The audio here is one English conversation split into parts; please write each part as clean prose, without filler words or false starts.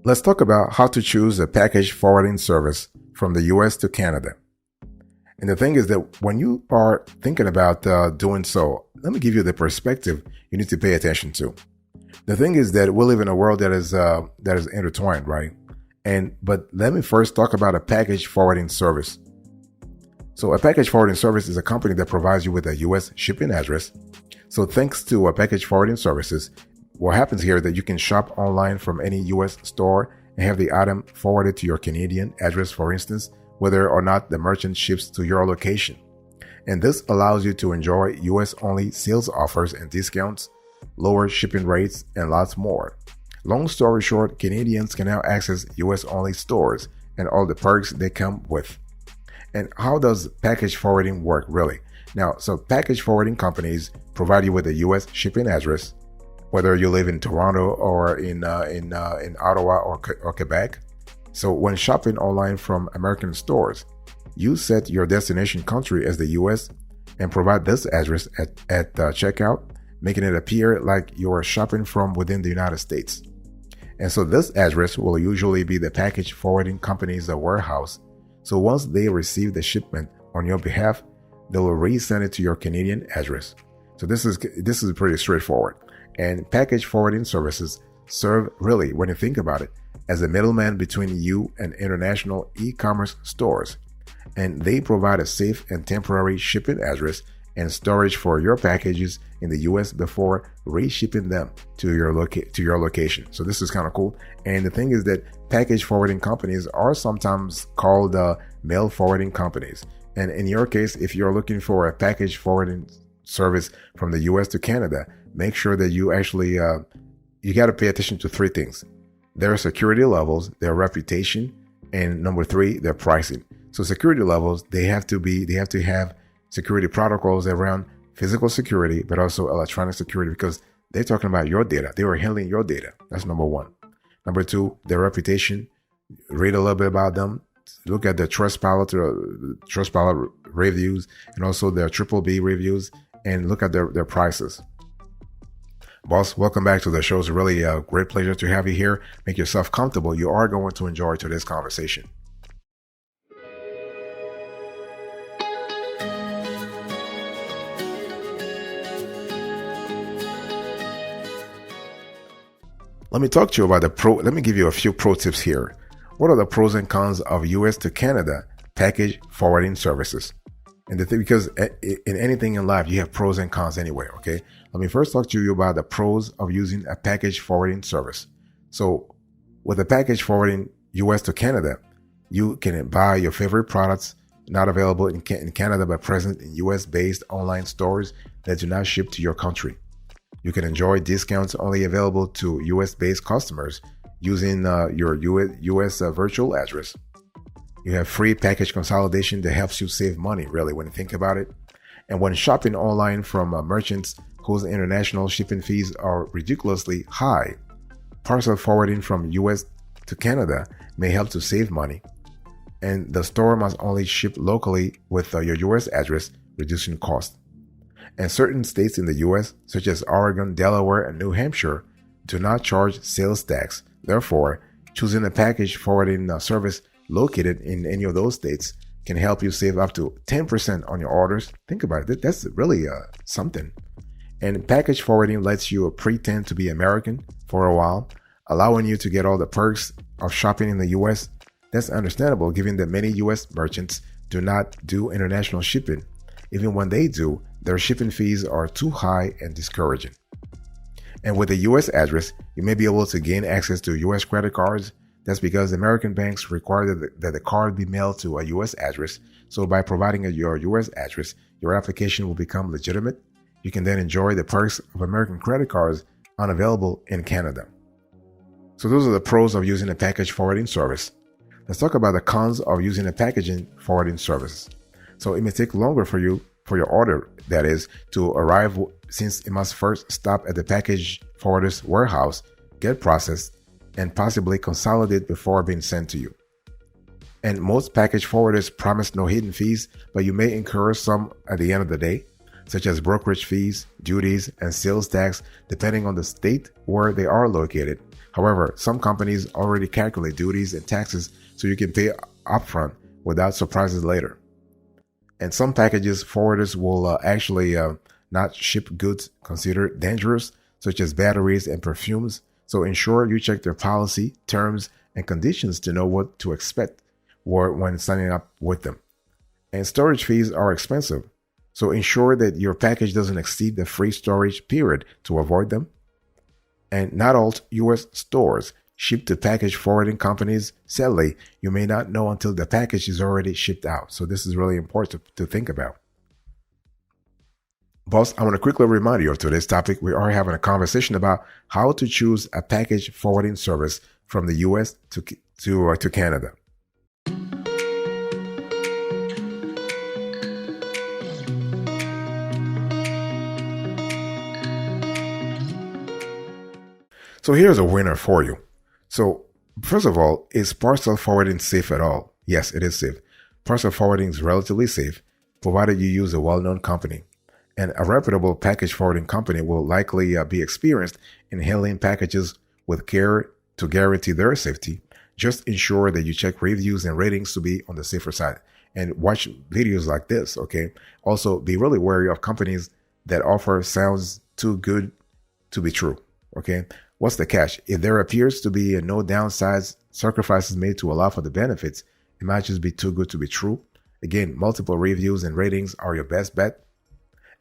Let's talk about how to choose a package forwarding service from the US to Canada. And the thing is that when you are thinking about doing so, let me give you the perspective you need to pay attention to. The thing is that we live in a world that is intertwined, right? But let me first talk about a package forwarding service. So a package forwarding service is a company that provides you with a US shipping address. So thanks to package forwarding services, what happens here is that you can shop online from any US store and have the item forwarded to your Canadian address, for instance, whether or not the merchant ships to your location. And this allows you to enjoy US-only sales offers and discounts, lower shipping rates, and lots more. Long story short, Canadians can now access US-only stores and all the perks they come with. And how does package forwarding work really? Now, so package forwarding companies provide you with a US shipping address, whether you live in Toronto or in Ottawa or Quebec. So when shopping online from American stores, you set your destination country as the US and provide this address at checkout, making it appear like you are shopping from within the United States. And so this address will usually be the package forwarding company's warehouse. So once they receive the shipment on your behalf, they will resend it to your Canadian address. So this is pretty straightforward. And package forwarding services serve really, when you think about it, as a middleman between you and international e-commerce stores. And they provide a safe and temporary shipping address and storage for your packages in the US before reshipping them to your location. So this is kind of cool. And the thing is that package forwarding companies are sometimes called mail forwarding companies. And in your case, if you're looking for a package forwarding service from the US to Canada, make sure that you actually, you got to pay attention to three things: their security levels, their reputation, and number three, their pricing. So security levels, they have to have security protocols around physical security, but also electronic security, because they're talking about your data. They were handling your data. That's number one. Number two, their reputation. Read a little bit about them. Look at the Trustpilot reviews and also their BBB reviews, and look at their prices. Boss, welcome back to the show. It's really a great pleasure to have you here. Make yourself comfortable. You are going to enjoy today's conversation. Let me talk to you about let me give you a few pro tips here. What are the pros and cons of US to Canada package forwarding services? And the thing, because in anything in life, you have pros and cons anyway, okay? Let me first talk to you about the pros of using a package forwarding service. So with a package forwarding US to Canada, you can buy your favorite products not available in Canada but present in US-based online stores that do not ship to your country. You can enjoy discounts only available to US-based customers using your US virtual address. You have free package consolidation that helps you save money, really, when you think about it. And when shopping online from merchants whose international shipping fees are ridiculously high, parcel forwarding from US to Canada may help to save money. And the store must only ship locally with your US address, reducing cost. And certain states in the US, such as Oregon, Delaware, and New Hampshire, do not charge sales tax. Therefore, choosing a package forwarding service located in any of those states can help you save up to 10% on your orders. Think about it. That's really something. And package forwarding lets you pretend to be American for a while, allowing you to get all the perks of shopping in the US. That's understandable given that many US merchants do not do international shipping. Even when they do, their shipping fees are too high and discouraging. And with a US address, you may be able to gain access to US credit cards. That's because American banks require that the card be mailed to a US address. So by providing your US address, your application will become legitimate. You can then enjoy the perks of American credit cards unavailable in Canada. So those are the pros of using a package forwarding service. Let's talk about the cons of using a packaging forwarding service. So it may take longer for your order, that is, to arrive, since it must first stop at the package forwarder's warehouse, get processed, and possibly consolidate before being sent to you. And most package forwarders promise no hidden fees, but you may incur some at the end of the day, such as brokerage fees, duties, and sales tax, depending on the state where they are located. However, some companies already calculate duties and taxes so you can pay upfront without surprises later. And some packages forwarders will actually not ship goods considered dangerous, such as batteries and perfumes. So ensure you check their policy, terms, and conditions to know what to expect when signing up with them. And storage fees are expensive, so ensure that your package doesn't exceed the free storage period to avoid them. And not all U.S. stores ship to package forwarding companies. Sadly, you may not know until the package is already shipped out. So this is really important to think about. Boss, I want to quickly remind you of today's topic. We are having a conversation about how to choose a package forwarding service from the U.S. to Canada. So here's a winner for you. So first of all, is parcel forwarding safe at all? Yes, it is safe. Parcel forwarding is relatively safe, provided you use a well-known company. And a reputable package forwarding company will likely be experienced in handling packages with care to guarantee their safety. Just ensure that you check reviews and ratings to be on the safer side. And watch videos like this, okay? Also, be really wary of companies that offer sounds too good to be true, okay? What's the catch? If there appears to be no downsides, sacrifices made to allow for the benefits, it might just be too good to be true. Again, multiple reviews and ratings are your best bet.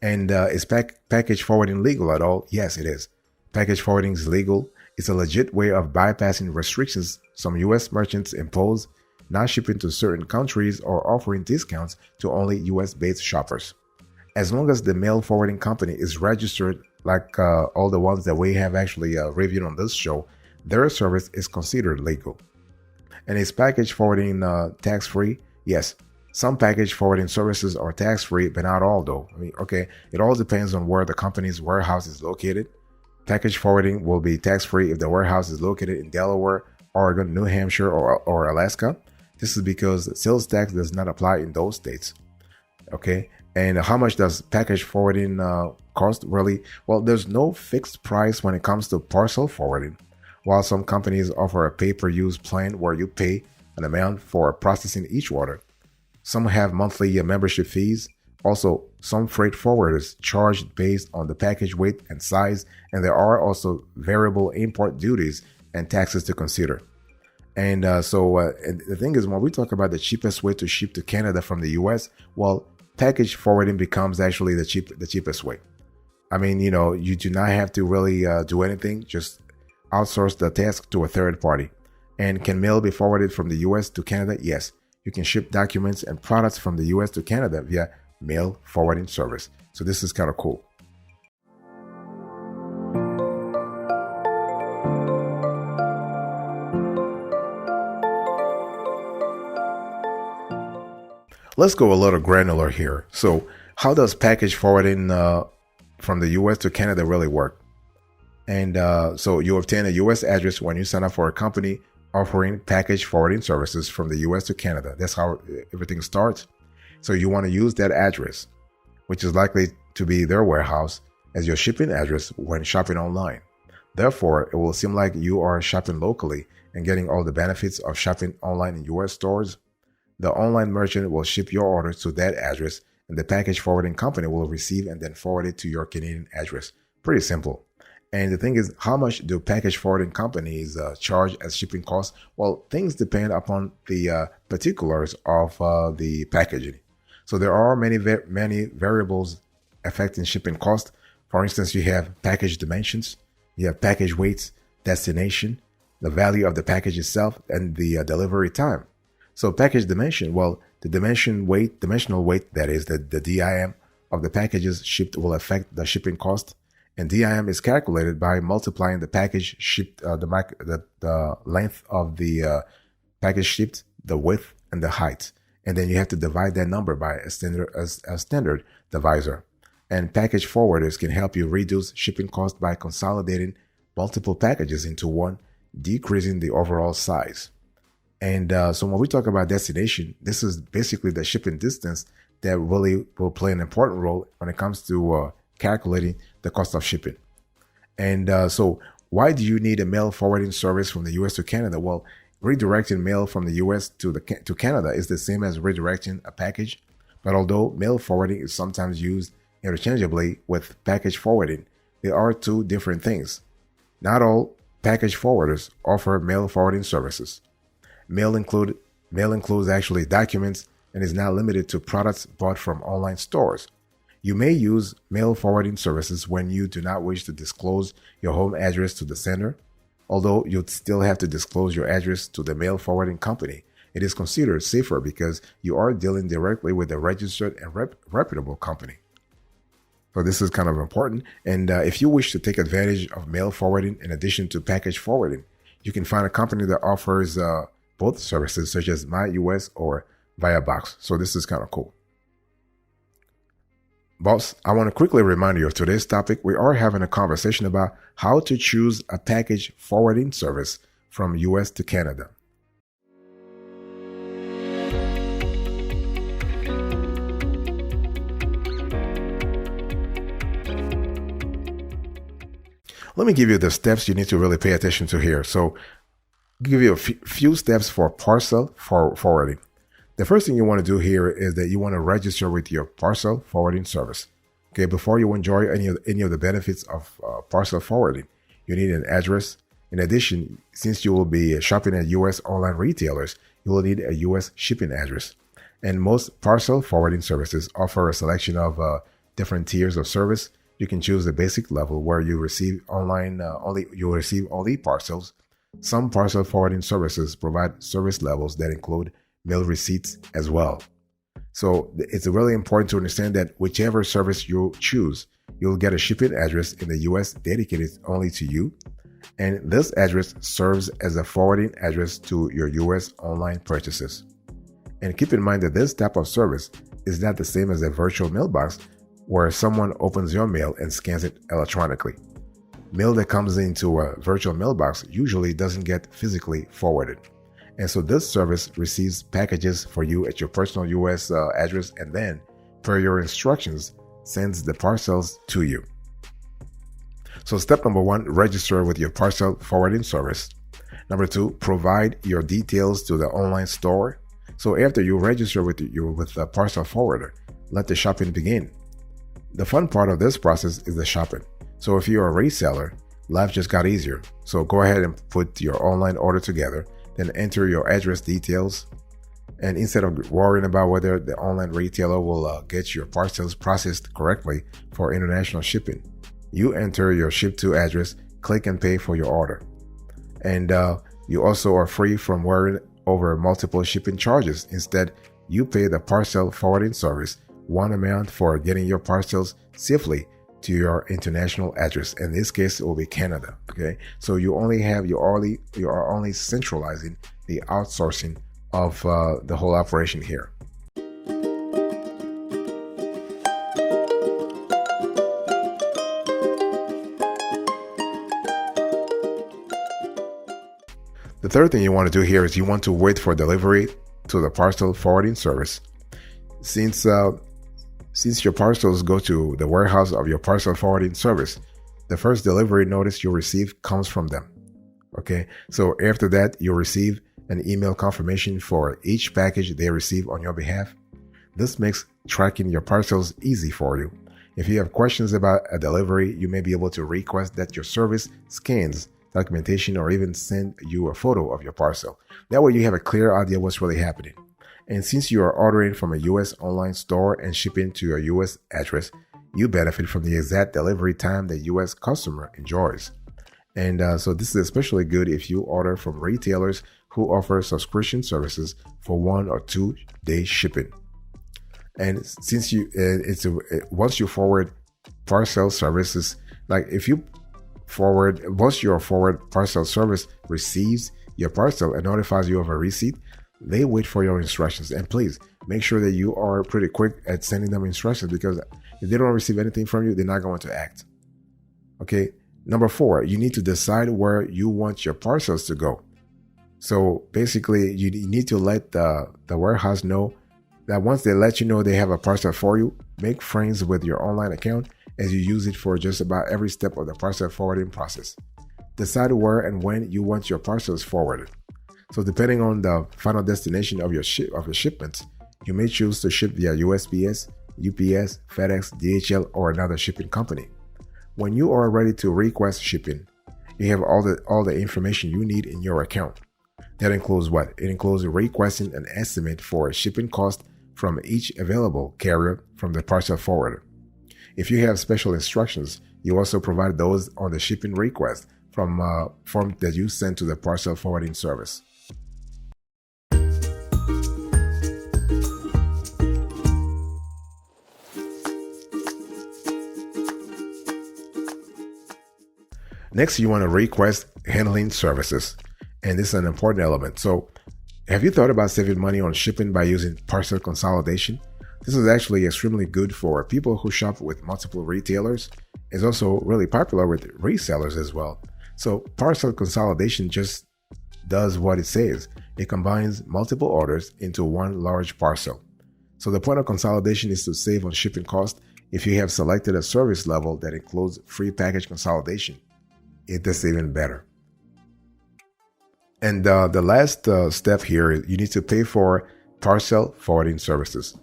And is package forwarding legal at all? Yes, it is. Package forwarding is legal. It's a legit way of bypassing restrictions some U.S. merchants impose, not shipping to certain countries or offering discounts to only U.S.-based shoppers. As long as the mail forwarding company is registered, like all the ones that we have actually reviewed on this show, their service is considered legal. And is package forwarding tax-free? Yes. Some package forwarding services are tax-free, but not all though. I mean, okay, it all depends on where the company's warehouse is located. Package forwarding will be tax-free if the warehouse is located in Delaware, Oregon, New Hampshire, or Alaska. This is because sales tax does not apply in those states. Okay, and how much does package forwarding cost really? Well, there's no fixed price when it comes to parcel forwarding. While some companies offer a pay-per-use plan where you pay an amount for processing each order, some have monthly membership fees. Also, some freight forwarders charge based on the package weight and size, and there are also variable import duties and taxes to consider. And and the thing is, when we talk about the cheapest way to ship to Canada from the US, well, package forwarding becomes actually the cheapest way. I mean, you do not have to really do anything, just outsource the task to a third party. And can mail be forwarded from the US to Canada? Yes. You can ship documents and products from the US to Canada via mail forwarding service. So this is kind of cool. Let's go a little granular here. So how does package forwarding from the US to Canada really work? And so you obtain a US address when you sign up for a company offering package forwarding services from the US to Canada. That's how everything starts. So you want to use that address, which is likely to be their warehouse, as your shipping address when shopping online. Therefore, it will seem like you are shopping locally and getting all the benefits of shopping online in US stores. The online merchant will ship your order to that address, and the package forwarding company will receive and then forward it to your Canadian address. Pretty simple. And the thing is, how much do package forwarding companies charge as shipping costs? Well, things depend upon the particulars of the packaging. So there are many variables affecting shipping cost. For instance, you have package dimensions, you have package weights, destination, the value of the package itself, and the delivery time. So package dimension, well, the dimensional weight, that is the DIM of the packages shipped will affect the shipping cost. And DIM is calculated by multiplying the package shipped, the length of the package shipped, the width, and the height. And then you have to divide that number by a standard divisor. And package forwarders can help you reduce shipping cost by consolidating multiple packages into one, decreasing the overall size. And so when we talk about destination, this is basically the shipping distance that really will play an important role when it comes to calculating the cost of shipping. And so why do you need a mail forwarding service from the US to Canada? Well, redirecting mail from the US to Canada is the same as redirecting a package, but although mail forwarding is sometimes used interchangeably with package forwarding, they are two different things. Not all package forwarders offer mail forwarding services. Mail includes actually documents and is not limited to products bought from online stores. You may use mail forwarding services when you do not wish to disclose your home address to the sender. Although you'd still have to disclose your address to the mail forwarding company, it is considered safer because you are dealing directly with a registered and reputable company. So this is kind of important. And if you wish to take advantage of mail forwarding in addition to package forwarding, you can find a company that offers both services, such as MyUS or ViaBox. So this is kind of cool. Boss, I want to quickly remind you of today's topic. We are having a conversation about how to choose a package forwarding service from US to Canada. Let me give you the steps you need to really pay attention to here. So I'll give you a few steps for parcel forwarding. The first thing you want to do here is that you want to register with your parcel forwarding service. Okay, before you enjoy any of the benefits of parcel forwarding, you need an address. In addition, since you will be shopping at U.S. online retailers, you will need a U.S. shipping address. And most parcel forwarding services offer a selection of different tiers of service. You can choose the basic level where you receive only parcels. Some parcel forwarding services provide service levels that include mail receipts as well. So it's really important to understand that whichever service you choose, you'll get a shipping address in the US dedicated only to you. And this address serves as a forwarding address to your US online purchases. And keep in mind that this type of service is not the same as a virtual mailbox where someone opens your mail and scans it electronically. Mail that comes into a virtual mailbox usually doesn't get physically forwarded. And so this service receives packages for you at your personal US address and then, per your instructions, sends the parcels to you. So step number 1, register with your parcel forwarding service. Number 2, provide your details to the online store. So after you register with the parcel forwarder, let the shopping begin. The fun part of this process is the shopping. So if you're a reseller, life just got easier. So go ahead and put your online order together. Then enter your address details. And instead of worrying about whether the online retailer will get your parcels processed correctly for international shipping, you enter your ship to address, click and pay for your order. And you also are free from worrying over multiple shipping charges. Instead, you pay the parcel forwarding service one amount for getting your parcels safely to your international address. In this case, it will be Canada. Okay, so you are only centralizing the outsourcing of the whole operation here. The third thing you want to do here is you want to wait for delivery to the parcel forwarding service. Since your parcels go to the warehouse of your parcel forwarding service, the first delivery notice you receive comes from them. Okay, so after that, you'll receive an email confirmation for each package they receive on your behalf. This makes tracking your parcels easy for you. If you have questions about a delivery, you may be able to request that your service scans documentation or even send you a photo of your parcel. That way you have a clear idea what's really happening. And since you are ordering from a US online store and shipping to your US address, you benefit from the exact delivery time the US customer enjoys. And so this is especially good if you order from retailers who offer subscription services for 1 or 2 day shipping. And since once you forward parcel services, like if you once your forward parcel service receives your parcel and notifies you of a receipt, they wait for your instructions. And please make sure that you are pretty quick at sending them instructions, because if they don't receive anything from you, they're not going to act. Okay. Number 4, you need to decide where you want your parcels to go. So basically, you need to let the warehouse know that once they let you know they have a parcel for you, make friends with your online account as you use it for just about every step of the parcel forwarding process. decide where and when you want your parcels forwarded. So depending on the final destination of your shipments, you may choose to ship via USPS, UPS, FedEx, DHL, or another shipping company. When you are ready to request shipping, you have all the information you need in your account. That includes what? It includes requesting an estimate for a shipping cost from each available carrier from the parcel forwarder. If you have special instructions, you also provide those on the shipping request from form that you send to the parcel forwarding service. Next, you want to request handling services. And this is an important element. So have you thought about saving money on shipping by using parcel consolidation? This is actually extremely good for people who shop with multiple retailers. It's also really popular with resellers as well. So parcel consolidation just does what it says. It combines multiple orders into one large parcel. So the point of consolidation is to save on shipping costs if you have selected a service level that includes free package consolidation. It does even better. And the last step here is you need to pay for parcel forwarding services.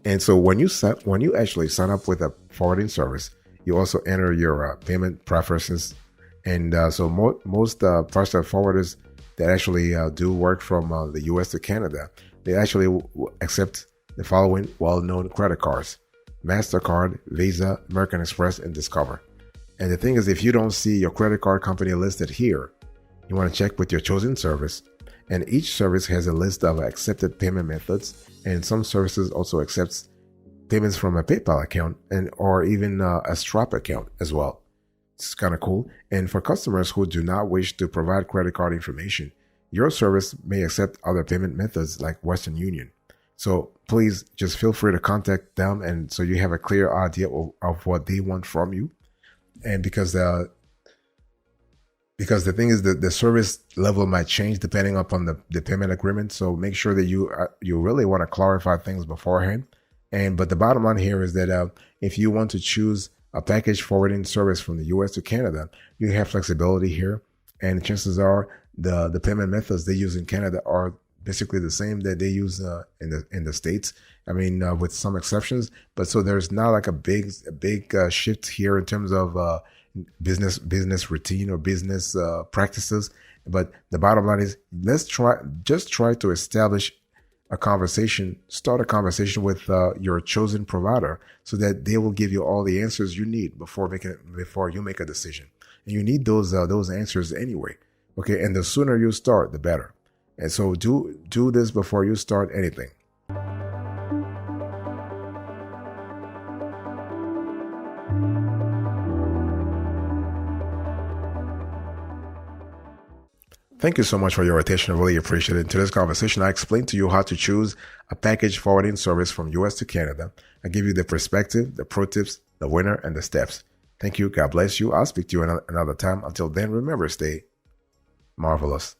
And so when you actually sign up with a forwarding service, you also enter your payment preferences. And so most parcel forwarders that actually do work from the US to Canada, they actually accept the following well-known credit cards: MasterCard, Visa, American Express, and Discover. And the thing is, if you don't see your credit card company listed here, you want to check with your chosen service. And each service has a list of accepted payment methods, and some services also accepts payments from a PayPal account or even a Stripe account as well. It's kind of cool. And for customers who do not wish to provide credit card information, your service may accept other payment methods like Western Union. So please just feel free to contact them, and so you have a clear idea of what they want from you. And because the thing is that the service level might change depending upon the payment agreement. So make sure that you really want to clarify things beforehand. But the bottom line here is that if you want to choose a package forwarding service from the US to Canada, you have flexibility here. And chances are the payment methods they use in Canada are basically the same that they use in the States. I mean, with some exceptions. But so there's not like a big shift here in terms of business routine or business practices. But the bottom line is, just try to establish a conversation, start a conversation with your chosen provider, so that they will give you all the answers you need before you make a decision. And you need those answers anyway. Okay, and the sooner you start, the better. And so do this before you start anything. Thank you so much for your attention. I really appreciate it. In today's conversation, I explained to you how to choose a package forwarding service from US to Canada. I give you the perspective, the pro tips, the winner, and the steps. Thank you. God bless you. I'll speak to you another time. Until then, remember, stay marvelous.